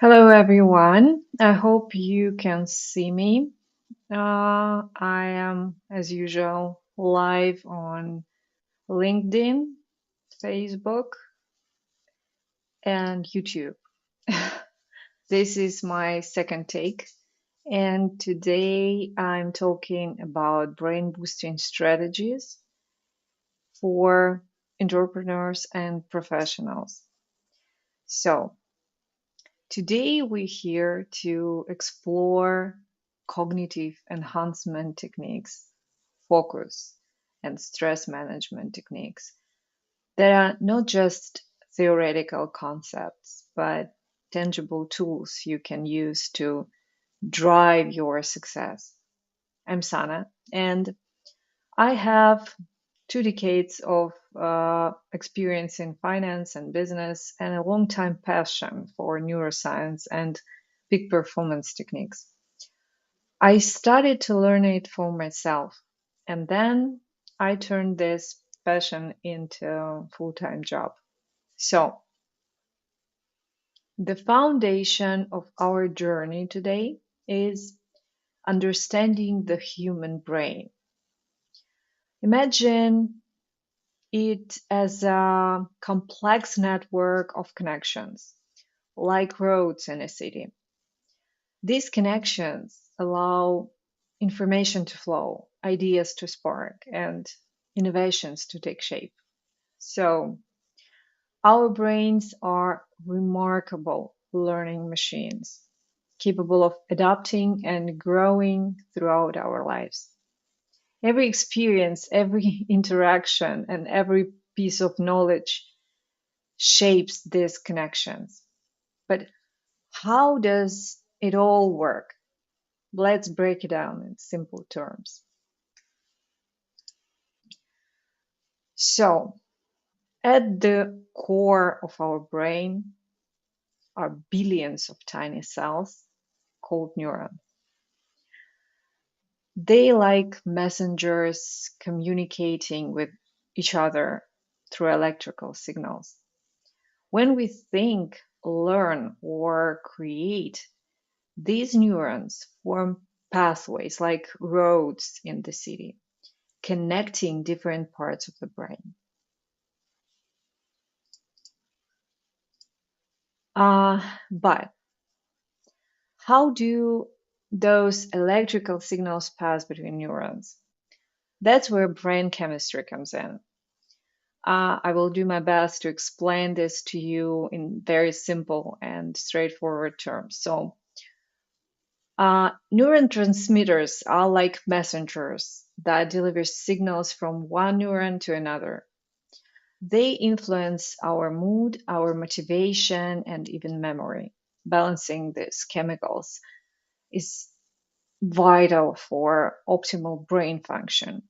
Hello, everyone. I hope you can see me. I am, as usual, live on LinkedIn, Facebook, and YouTube. This is my second take, and today I'm talking about brain boosting strategies for entrepreneurs and professionals. So, today we're here to explore cognitive enhancement techniques, focus, and stress management techniques that are not just theoretical concepts, but tangible tools you can use to drive your success. I'm Sana, and I have 2 decades of experience in finance and business and a long time passion for neuroscience and peak performance techniques. I started to learn it for myself, and then I turned this passion into a full-time job. So, the foundation of our journey today is understanding the human brain. Imagine it as a complex network of connections, like roads in a city. These connections allow information to flow, ideas to spark, and innovations to take shape. So, our brains are remarkable learning machines, capable of adapting and growing throughout our lives. Every experience, every interaction, and every piece of knowledge shapes these connections. But how does it all work? Let's break it down in simple terms. So, at the core of our brain are billions of tiny cells called neurons. They like messengers communicating with each other through electrical signals. When we think, learn, or create, these neurons form pathways like roads in the city, connecting different parts of the brain. But how do those electrical signals pass between neurons? That's where brain chemistry comes in. I will do my best to explain this to you in very simple and straightforward terms. So, neurotransmitters are like messengers that deliver signals from one neuron to another. They influence our mood, our motivation, and even memory. Balancing these chemicals is vital for optimal brain function.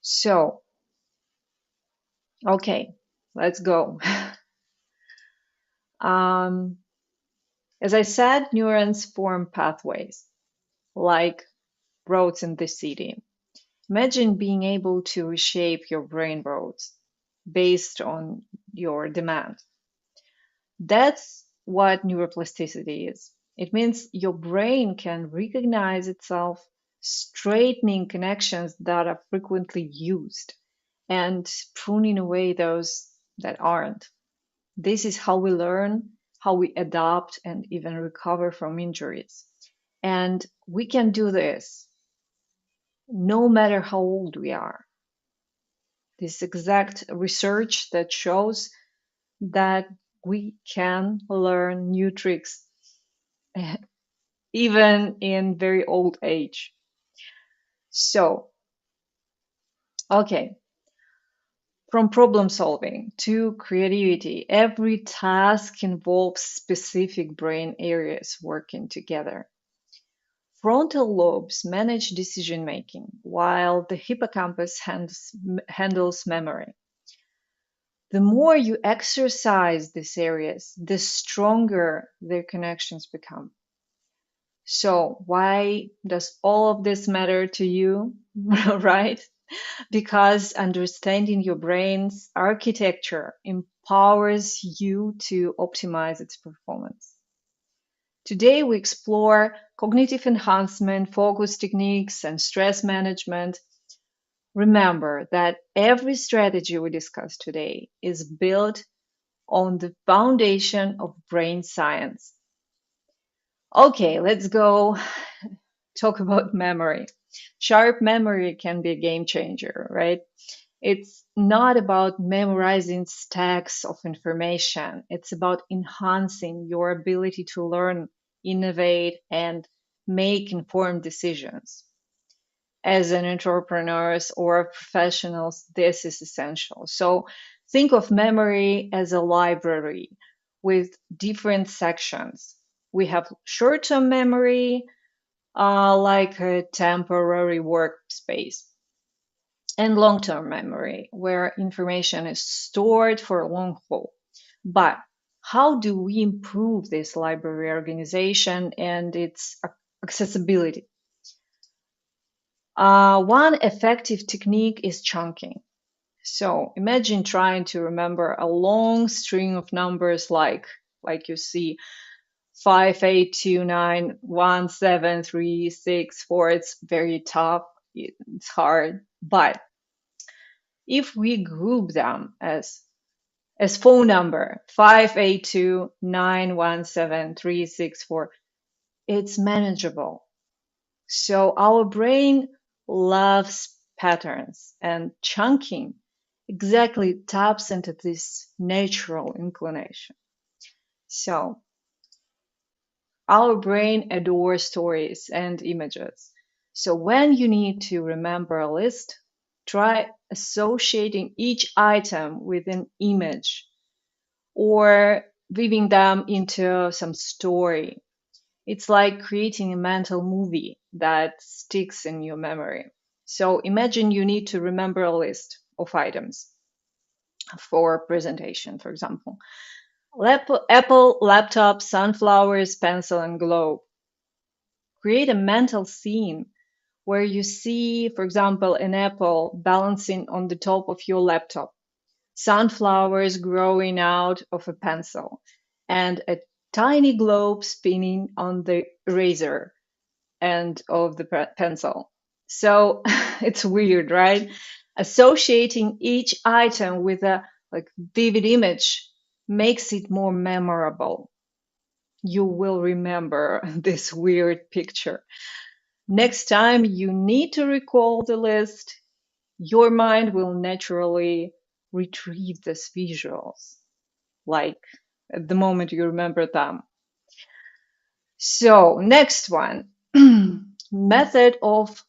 So, okay, let's go. um, as I said, neurons form pathways like roads in the city. Imagine being able to reshape your brain roads based on your demand. That's what neuroplasticity is. It means your brain can recognize itself, straightening connections that are frequently used and pruning away those that aren't. This is how we learn, how we adapt, and even recover from injuries. And we can do this no matter how old we are. This exact research that shows that we can learn new tricks even in very old age. So, okay, from problem solving to creativity, every task involves specific brain areas working together. Frontal lobes manage decision making, while the hippocampus handles memory. The more you exercise these areas, the stronger their connections become. So, why does all of this matter to you? Right? Because understanding your brain's architecture empowers you to optimize its performance. Today, we explore cognitive enhancement, focus techniques, and stress management. Remember that every strategy we discuss today is built on the foundation of brain science. Okay, let's go talk about memory. Sharp memory can be a game changer, right? It's not about memorizing stacks of information. It's about enhancing your ability to learn, innovate, and make informed decisions. As an entrepreneurs or professionals, this is essential. So think of memory as a library with different sections. We have short-term memory, like a temporary workspace, and long-term memory, where information is stored for a long haul. But how do we improve this library organization and its accessibility? One effective technique is chunking. So imagine trying to remember a long string of numbers like you see 5, 8, 2, 9, 1, 7, 3, 6, 4. It's very tough. It's hard. But if we group them as phone number 5, 8, 2, 9, 1, 7, 3, 6, 4, it's manageable. So our brain loves patterns, and chunking exactly taps into this natural inclination. So our brain adores stories and images. So when you need to remember a list, try associating each item with an image or weaving them into some story. It's like creating a mental movie that sticks in your memory. So imagine you need to remember a list of items for presentation, for example. Apple, laptop, sunflowers, pencil, and globe. Create a mental scene where you see, for example, an apple balancing on the top of your laptop, sunflowers growing out of a pencil, and a tiny globe spinning on the eraser end of the pencil. So it's weird, right? Associating each item with a vivid image makes it more memorable. You will remember this weird picture. Next time you need to recall the list, your mind will naturally retrieve these visuals, like at the moment you remember them. So, next one, method of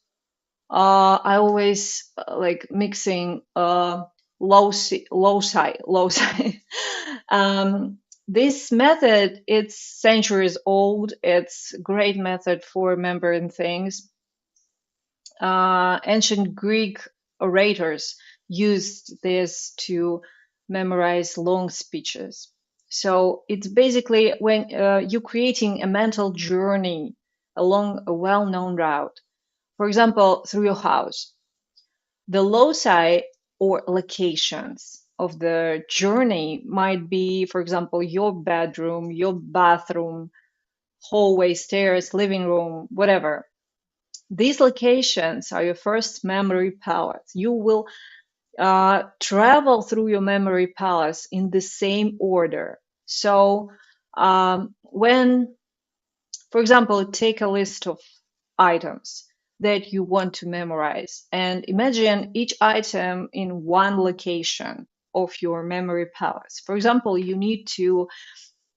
I always like mixing loci. This method, it's centuries old. It's a great method for remembering things. Ancient Greek orators used this to memorize long speeches. So it's basically when you're creating a mental journey along a well-known route. For example, through your house. The loci or locations of the journey might be, for example, your bedroom, your bathroom, hallway, stairs, living room, whatever. These locations are your first memory palace. You will travel through your memory palace in the same order. So when, for example, take a list of items that you want to memorize and imagine each item in one location of your memory palace. For example, you need to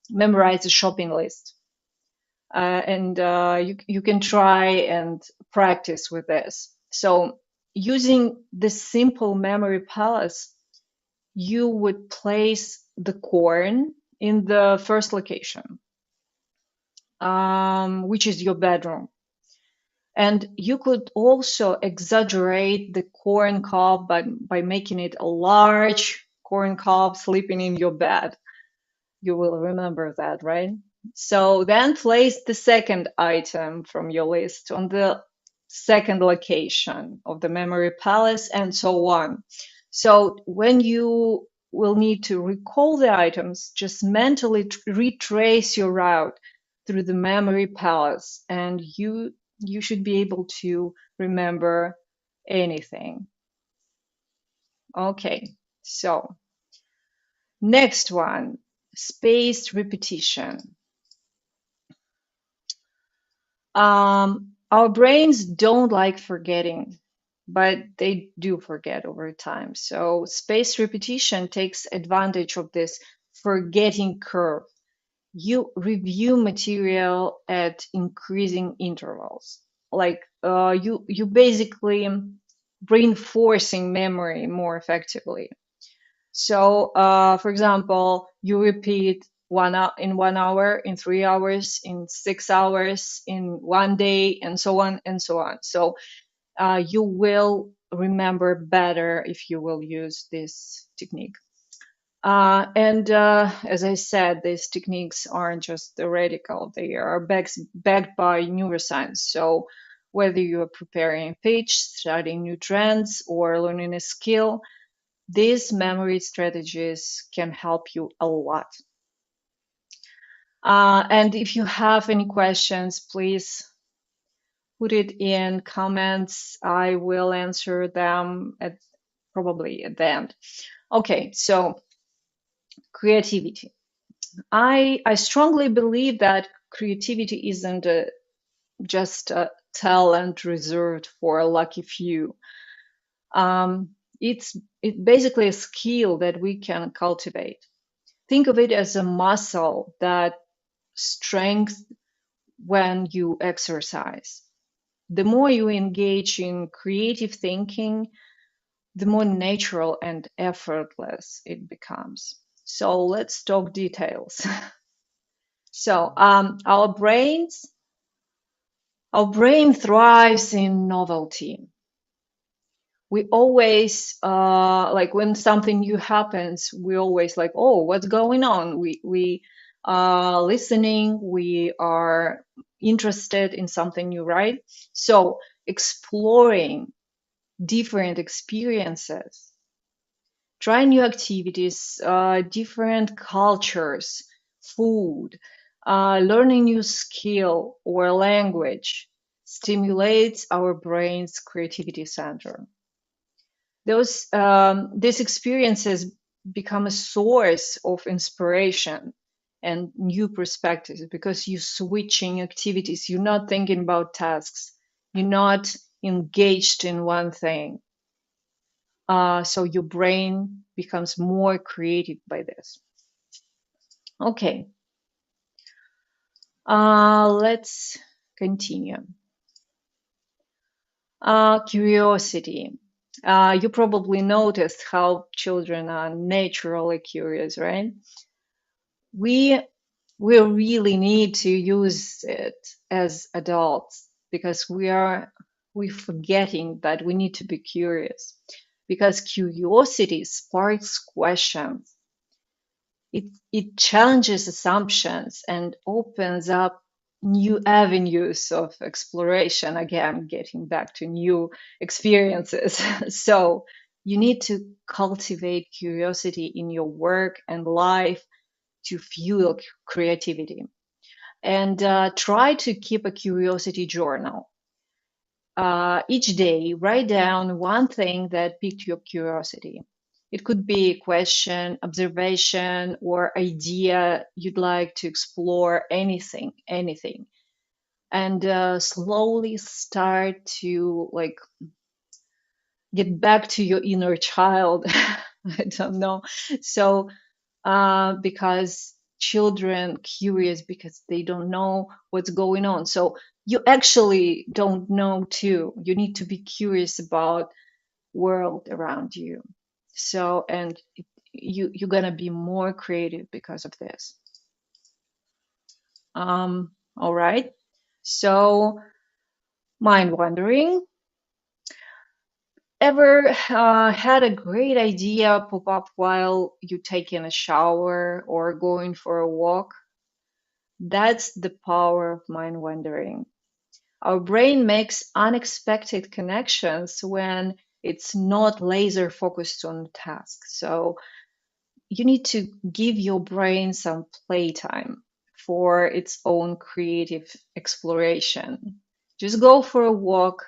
memorize a shopping list. And you can try and practice with this. So using this simple memory palace, you would place the corn in the first location, which is your bedroom. And you could also exaggerate the corn cob by making it a large corn cob sleeping in your bed. You will remember that, right? So then place the second item from your list on the second location of the memory palace, and so on. So when you will need to recall the items, just mentally retrace your route through the memory palace, and you should be able to remember anything. Okay, so next one, spaced repetition. Our brains don't like forgetting, but they do forget over time. So spaced repetition takes advantage of this forgetting curve. You review material at increasing intervals. Like you basically reinforcing memory more effectively. So, for example, you repeat in 1 hour, in 3 hours, in 6 hours, in one day, and so on and so on. So, you will remember better if you will use this technique. And as I said, these techniques aren't just theoretical; they are backed by neuroscience. So, whether you are preparing a pitch, studying new trends, or learning a skill, these memory strategies can help you a lot. And if you have any questions, please put it in comments. I will answer them probably at the end. Okay, so creativity. I strongly believe that creativity isn't just a talent reserved for a lucky few. It's basically a skill that we can cultivate. Think of it as a muscle that strengthens when you exercise. The more you engage in creative thinking, the more natural and effortless it becomes. So let's talk details. So our brain thrives in novelty. We always like when something new happens, we always like, oh, what's going on? We are listening, we are interested in something new, right? So exploring different experiences, try new activities, different cultures, food, learning new skill or language stimulates our brain's creativity center. These experiences become a source of inspiration and new perspectives because you're switching activities. You're not thinking about tasks. You're not engaged in one thing. So your brain becomes more creative by this. Okay, let's continue. Curiosity. You probably noticed how children are naturally curious, right? We we really need to use it as adults because we're forgetting that we need to be curious because curiosity sparks questions. It challenges assumptions and opens up new avenues of exploration. Again, getting back to new experiences. So you need to cultivate curiosity in your work and life to fuel creativity. And try to keep a curiosity journal. Each day, write down one thing that piqued your curiosity. It could be a question, observation, or idea you'd like to explore, anything. And slowly start to like get back to your inner child. I don't know. So, because children curious because they don't know what's going on. So you actually don't know too. You need to be curious about world around you. So, and you're gonna be more creative because of this. All right. So Mind wandering. Ever had a great idea pop up while you taking a shower or going for a walk? That's the power of mind wandering. Our brain makes unexpected connections when it's not laser focused on the task. So you need to give your brain some playtime for its own creative exploration. Just go for a walk,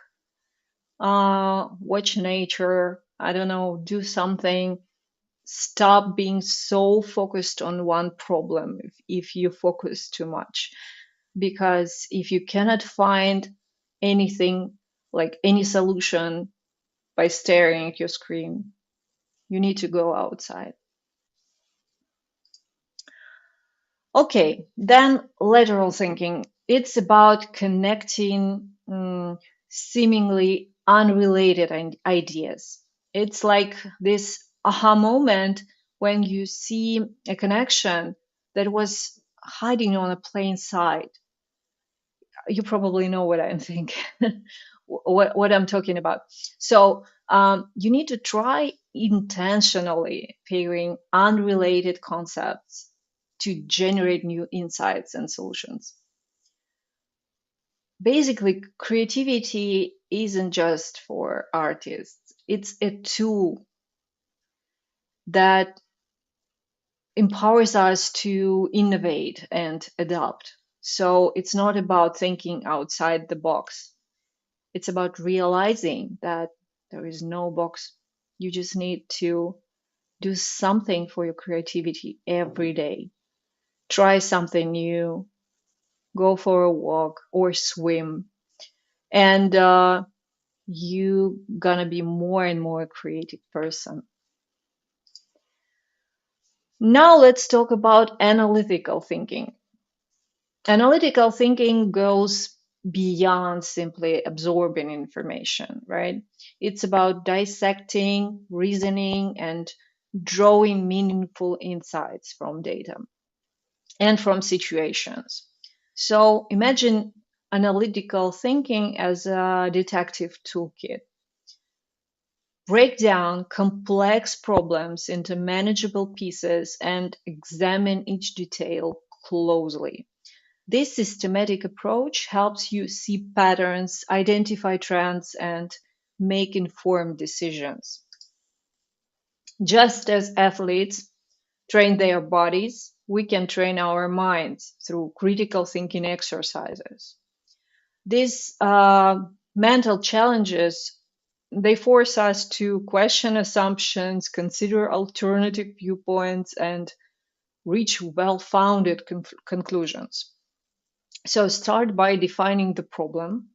watch nature, I don't know, do something. Stop being so focused on one problem if you focus too much. Because if you cannot find anything, like any solution by staring at your screen, you need to go outside. Okay, then lateral thinking. It's about connecting seemingly unrelated ideas. It's like this aha moment when you see a connection that was hiding on a plain sight. You probably know what I'm thinking, what I'm talking about. So you need to try intentionally pairing unrelated concepts to generate new insights and solutions. Basically, creativity isn't just for artists. It's a tool that empowers us to innovate and adapt. So it's not about thinking outside the box. It's about realizing that there is no box. You just need to do something for your creativity every day. Try something new, go for a walk or swim, and you gonna be more and more creative person. Now let's talk about analytical thinking. Analytical thinking goes beyond simply absorbing information, right? It's about dissecting, reasoning, and drawing meaningful insights from data and from situations. So imagine analytical thinking as a detective toolkit. Break down complex problems into manageable pieces and examine each detail closely. This systematic approach helps you see patterns, identify trends, and make informed decisions. Just as athletes train their bodies, we can train our minds through critical thinking exercises. These mental challenges, they force us to question assumptions, consider alternative viewpoints, and reach well-founded conclusions. So start by defining the problem,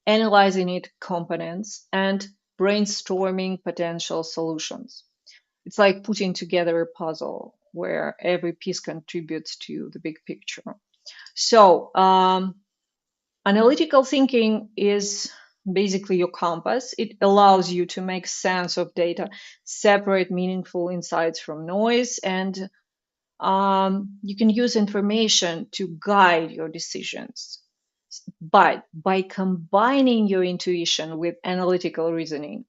analyzing its components, and brainstorming potential solutions. It's like putting together a puzzle where every piece contributes to the big picture. So, analytical thinking is basically your compass. It allows you to make sense of data, separate meaningful insights from noise, and you can use information to guide your decisions. But by combining your intuition with analytical reasoning,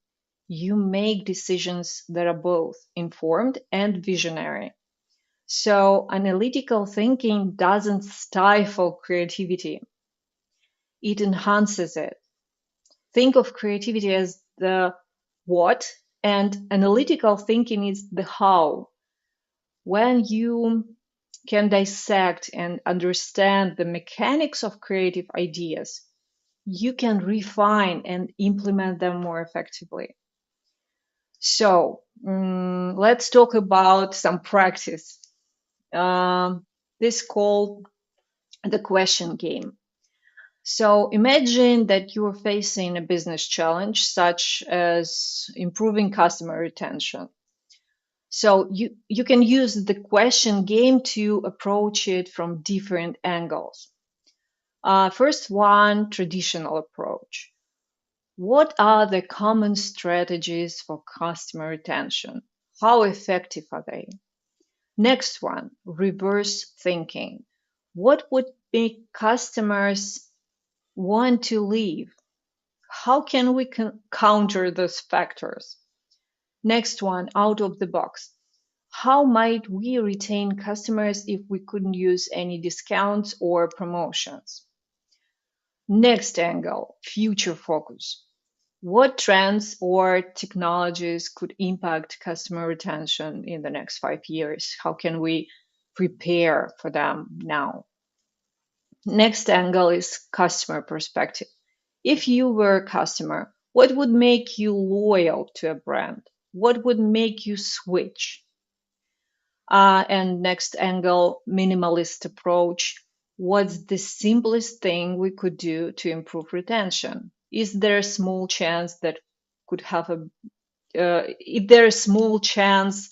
you make decisions that are both informed and visionary. So, analytical thinking doesn't stifle creativity, it enhances it. Think of creativity as the what, and analytical thinking is the how. When you can dissect and understand the mechanics of creative ideas, you can refine and implement them more effectively. So, let's talk about some practice. This is called the question game. So, imagine that you're facing a business challenge, such as improving customer retention. So you can use the question game to approach it from different angles. First one, traditional approach. What are the common strategies for customer retention? How effective are they? Next one, reverse thinking. What would make customers want to leave? How can we counter those factors? Next one, out of the box. How might we retain customers if we couldn't use any discounts or promotions? Next angle, future focus. What trends or technologies could impact customer retention in the next 5 years? How can we prepare for them now? Next angle is customer perspective. If you were a customer, what would make you loyal to a brand? What would make you switch? And next angle, minimalist approach. What's the simplest thing we could do to improve retention? Is there a small chance that could have a, if there is small chance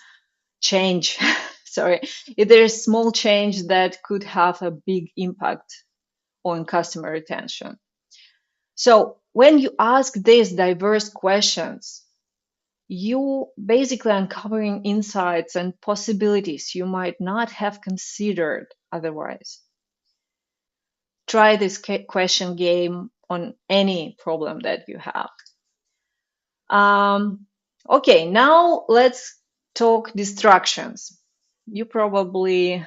change, sorry, if there is small change that could have a big impact on customer retention? So when you ask these diverse questions, you basically uncovering insights and possibilities you might not have considered otherwise. Try this question game on any problem that you have. Okay, now let's talk distractions. You probably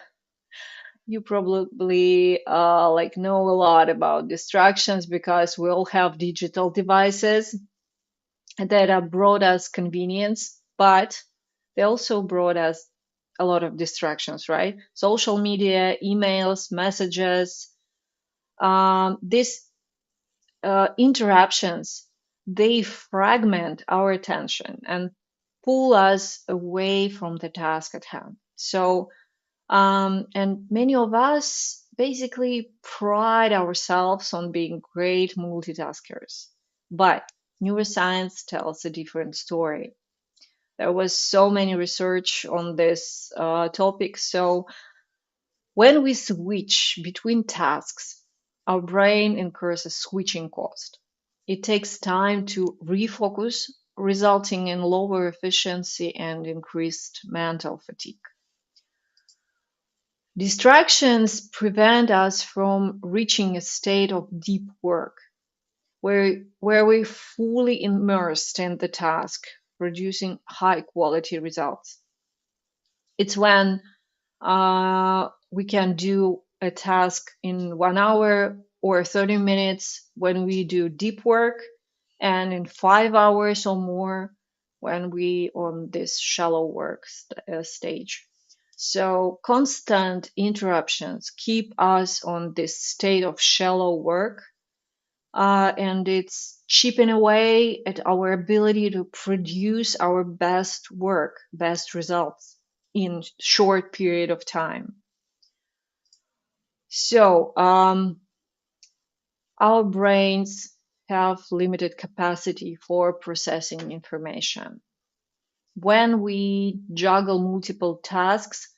like know a lot about distractions because we all have digital devices that have brought us convenience, but they also brought us a lot of distractions, right? Social media, emails, messages, these interruptions, they fragment our attention and pull us away from the task at hand. So, and many of us basically pride ourselves on being great multitaskers. But neuroscience tells a different story. There was so many research on this topic. So when we switch between tasks, our brain incurs a switching cost. It takes time to refocus, resulting in lower efficiency and increased mental fatigue. Distractions prevent us from reaching a state of deep work where we're fully immersed in the task, producing high quality results. It's when we can do a task in 1 hour or 30 minutes when we do deep work, and in 5 hours or more when we on this shallow work stage. So constant interruptions keep us on this state of shallow work, and it's chipping away at our ability to produce our best work, best results in short period of time. So our brains have limited capacity for processing information. When we juggle multiple tasks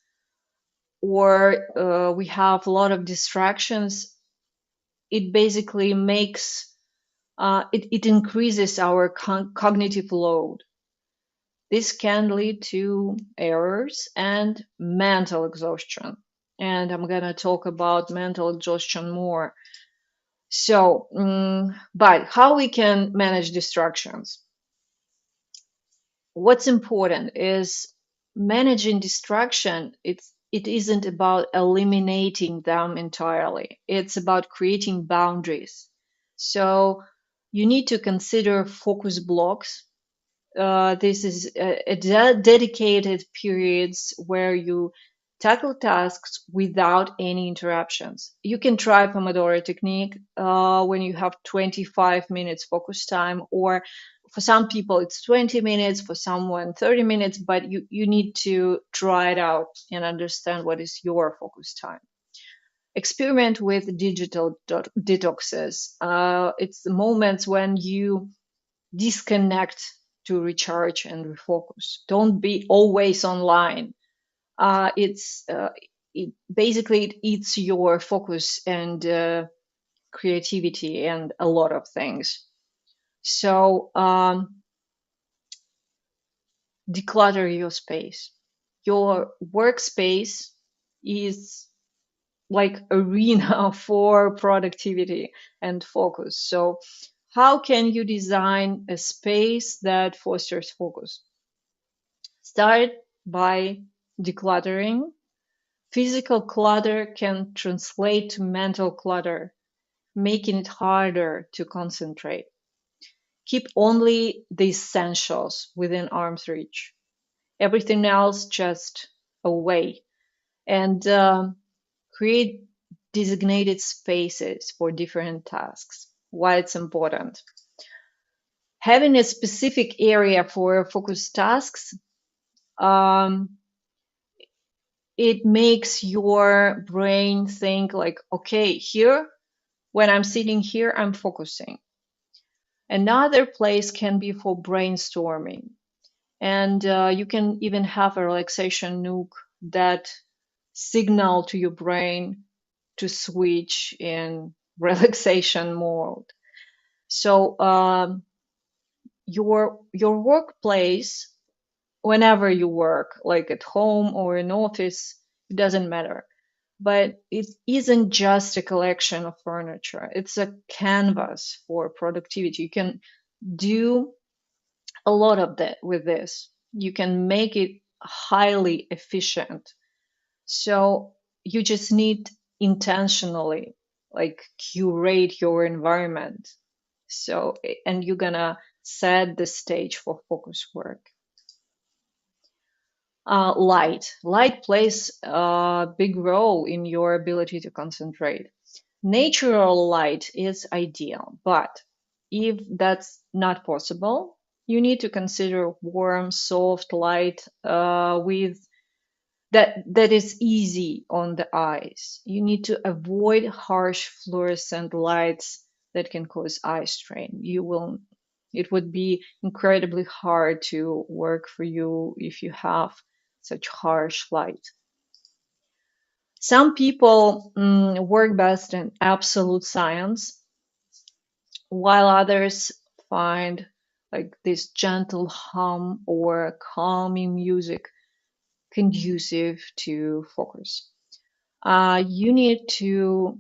or we have a lot of distractions, it basically makes it increases our cognitive load. This can lead to errors and mental exhaustion. And I'm going to talk about mental exhaustion more. So, but how we can manage distractions? What's important is managing distraction. It isn't about eliminating them entirely. It's about creating boundaries. So you need to consider focus blocks. This is a dedicated periods where you tackle tasks without any interruptions. You can try Pomodoro technique when you have 25 minutes focus time, or for some people it's 20 minutes, for someone 30 minutes, but you need to try it out and understand what is your focus time. Experiment with digital detoxes. It's the moments when you disconnect to recharge and refocus. Don't be always online. It basically it eats your focus and creativity and a lot of things. So declutter your space. Your workspace is like arena for productivity and focus. So How can you design a space that fosters focus? Start by decluttering. Physical clutter can translate to mental clutter, making it harder to concentrate. Keep only the essentials within arm's reach. Everything else just away. And create designated spaces for different tasks. Why it's important. Having a specific area for focus tasks, um, it makes your brain think like, okay, here, when I'm sitting here, I'm focusing. Another place can be for brainstorming. And you can even have a relaxation nook that signal to your brain to switch in relaxation mode. So your workplace, whenever you work, like at home or in office, it doesn't matter. But it isn't just a collection of furniture. It's a canvas for productivity. You can do a lot of that with this. You can make it highly efficient. So you just need intentionally like curate your environment. So, and you're gonna set the stage for focus work. Light plays a big role in your ability to concentrate. Natural light is ideal, but if that's not possible, you need to consider warm, soft light with that is easy on the eyes. You need to avoid harsh fluorescent lights that can cause eye strain. It would be incredibly hard to work for you if you have such harsh light. Some people work best in absolute silence, while others find like this gentle hum or calming music conducive to focus. You need to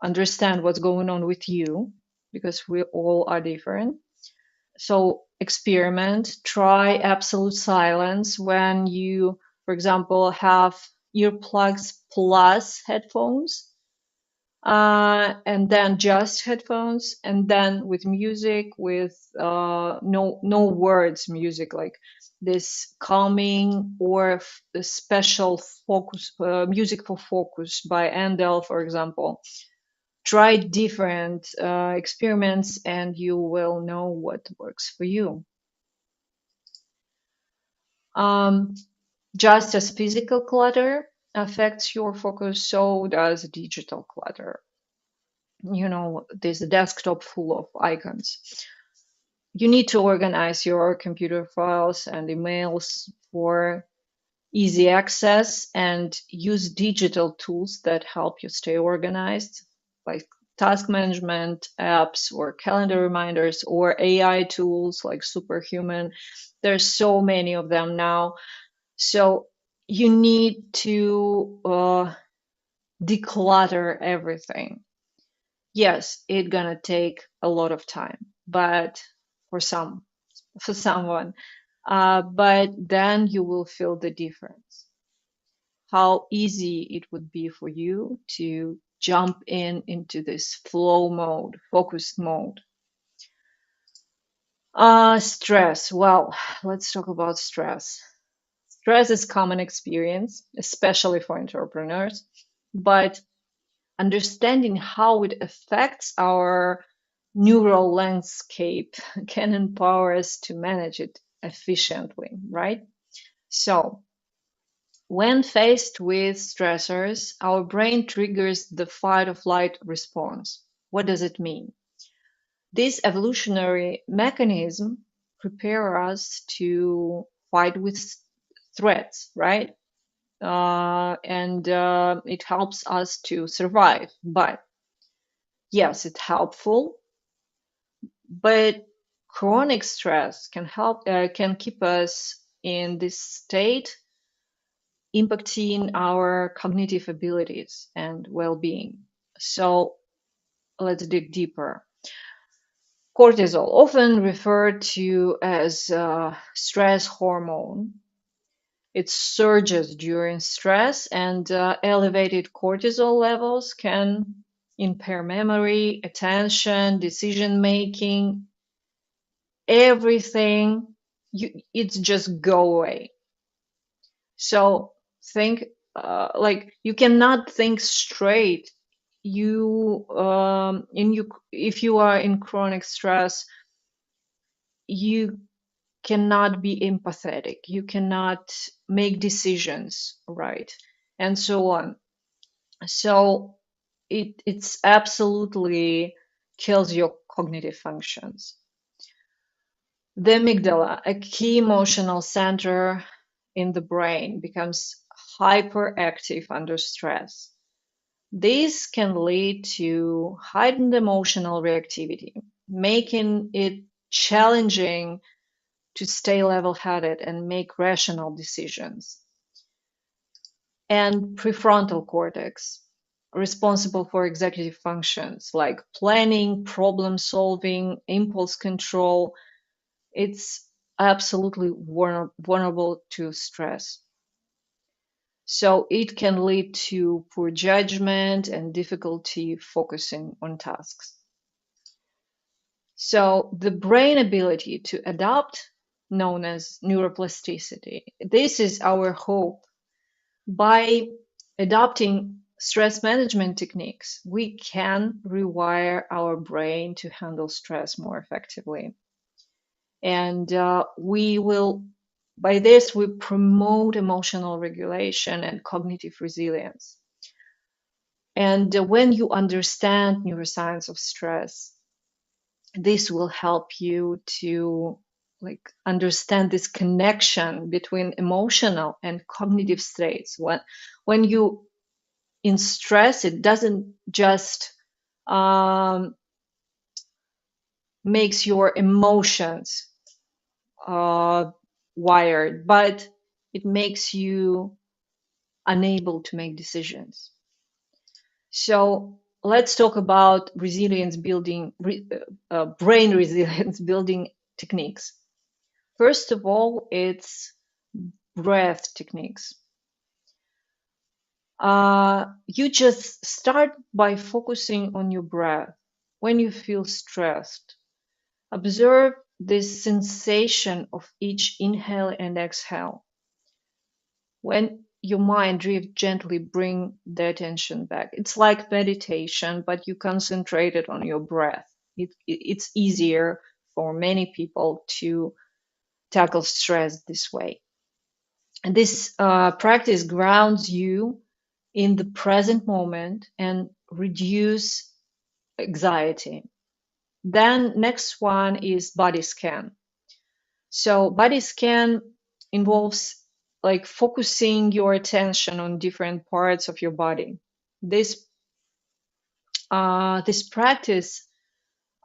understand what's going on with you because we all are different. So experiment, try absolute silence when you, for example, have earplugs plus headphones, and then just headphones, and then with music, with no words music, like this calming or special focus music for focus by Andel, for example. Try different experiments and you will know what works for you. Um, just as physical clutter affects your focus, so does digital clutter. You know, there's a desktop full of icons. You need to organize your computer files and emails for easy access and use digital tools that help you stay organized, like task management apps or calendar reminders or AI tools like Superhuman. There's so many of them now. So you need to declutter everything. Yes, it's gonna take a lot of time, but for someone, but then you will feel the difference. How easy it would be for you to jump into this flow mode, focused mode. Stress. Well, let's talk about stress. Stress is common experience, especially for entrepreneurs, but understanding how it affects our neural landscape can empower us to manage it efficiently, right? So, when faced with stressors, our brain triggers the fight or flight response. What does it mean? This evolutionary mechanism prepare us to fight with threats, right? And it helps us to survive. But yes, it's helpful. But chronic stress can keep us in this state, impacting our cognitive abilities and well-being. So let's dig deeper. Cortisol, often referred to as stress hormone, it surges during stress, and elevated cortisol levels can impair memory, attention, decision making, everything. It's just go away. So think like you cannot think straight. If you are in chronic stress, you cannot be empathetic, you cannot make decisions right, and so on. So it's absolutely kills your cognitive functions. The amygdala, a key emotional center in the brain, becomes hyperactive under stress. This can lead to heightened emotional reactivity, making it challenging to stay level-headed and make rational decisions. And prefrontal cortex, responsible for executive functions like planning, problem solving, impulse control, it's absolutely vulnerable to stress. So it can lead to poor judgment and difficulty focusing on tasks. So the brain ability to adapt, known as neuroplasticity, this is our hope. By adopting stress management techniques, we can rewire our brain to handle stress more effectively. And by this, we promote emotional regulation and cognitive resilience. And when you understand neuroscience of stress, this will help you to understand this connection between emotional and cognitive states. When you in stress, it doesn't just makes your emotions wired, but it makes you unable to make decisions. So let's talk about resilience building, brain resilience building techniques. First of all, it's breath techniques. You just start by focusing on your breath. When you feel stressed, observe this sensation of each inhale and exhale. When your mind drifts, gently bring the attention back. It's like meditation, but you concentrate it on your breath. It's easier for many people to tackle stress this way. And this practice grounds you in the present moment and reduce anxiety. Then next one is body scan. So body scan involves focusing your attention on different parts of your body. This practice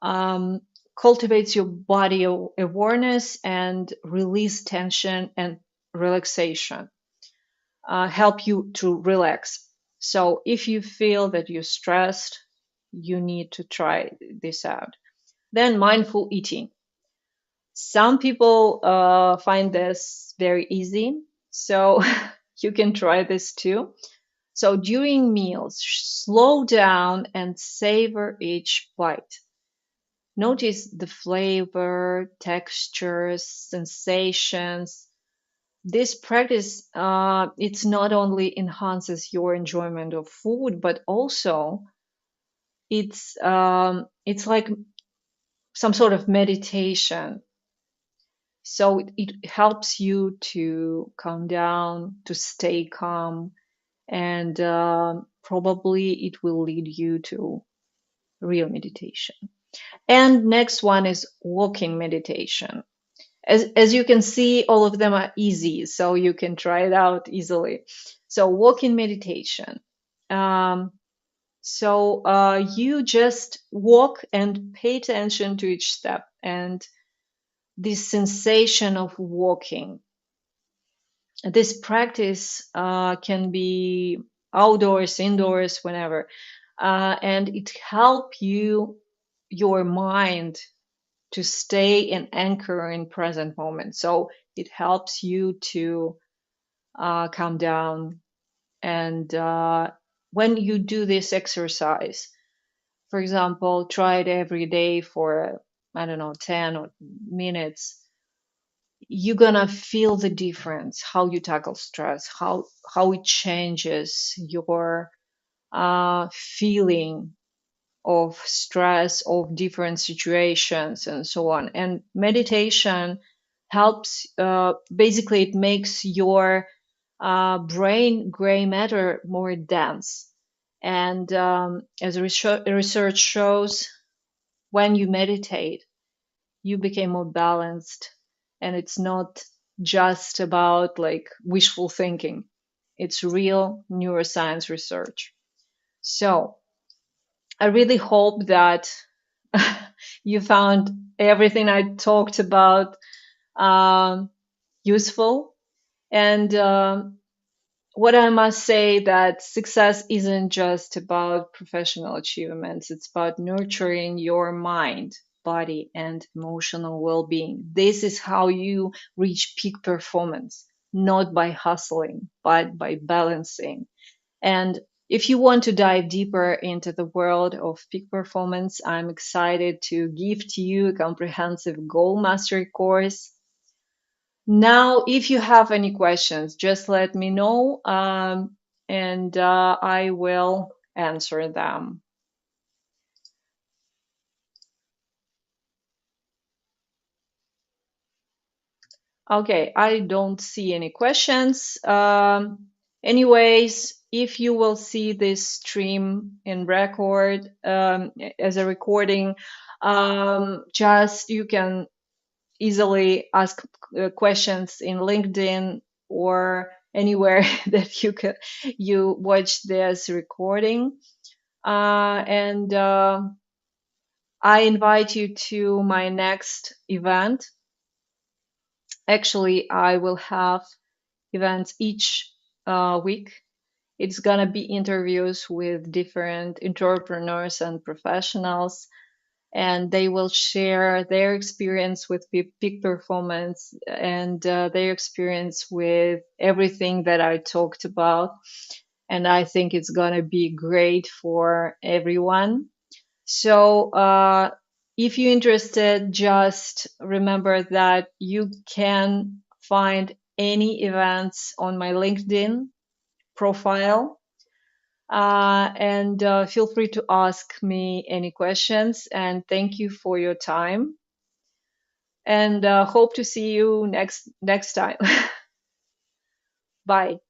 cultivates your body awareness and release tension and relaxation. Help you to relax. So if you feel that you're stressed, you need to try this out. Then mindful eating. Some people find this very easy, so you can try this too. So during meals, slow down and savor each bite. Notice the flavor, textures, sensations. This practice, it's not only enhances your enjoyment of food, but also it's like some sort of meditation. So it helps you to calm down, to stay calm, and probably it will lead you to real meditation. And next one is walking meditation. As you can see, all of them are easy, so you can try it out easily. So walking meditation. You just walk and pay attention to each step and this sensation of walking. This practice can be outdoors, indoors, whenever, and it helps your mind to stay and anchor in present moment. So it helps you to calm down. And when you do this exercise, for example, try it every day for, I don't know, 10 or minutes, you're gonna feel the difference, how you tackle stress, how it changes your feeling of stress, of different situations, and so on. And meditation helps, basically, it makes your brain gray matter more dense. And as research shows, when you meditate, you became more balanced. And it's not just about like wishful thinking, it's real neuroscience research. So I really hope that you found everything I talked about um, useful. And what I must say, that success isn't just about professional achievements. It's about nurturing your mind, body, and emotional well-being. This is how you reach peak performance, not by hustling, but by balancing. And if you want to dive deeper into the world of peak performance, I'm excited to gift you a comprehensive goal mastery course. Now, if you have any questions, just let me know, and I will answer them. Okay, I don't see any questions. Anyways, if you will see this stream in record, as a recording, just you can easily ask questions in LinkedIn or anywhere that you watch this recording. And I invite you to my next event. Actually, I will have events each week. It's gonna be interviews with different entrepreneurs and professionals, and they will share their experience with peak performance and their experience with everything that I talked about. And I think it's gonna be great for everyone. So if you're interested, just remember that you can find any events on my LinkedIn profile. And feel free to ask me any questions. And thank you for your time. And hope to see you next time. Bye.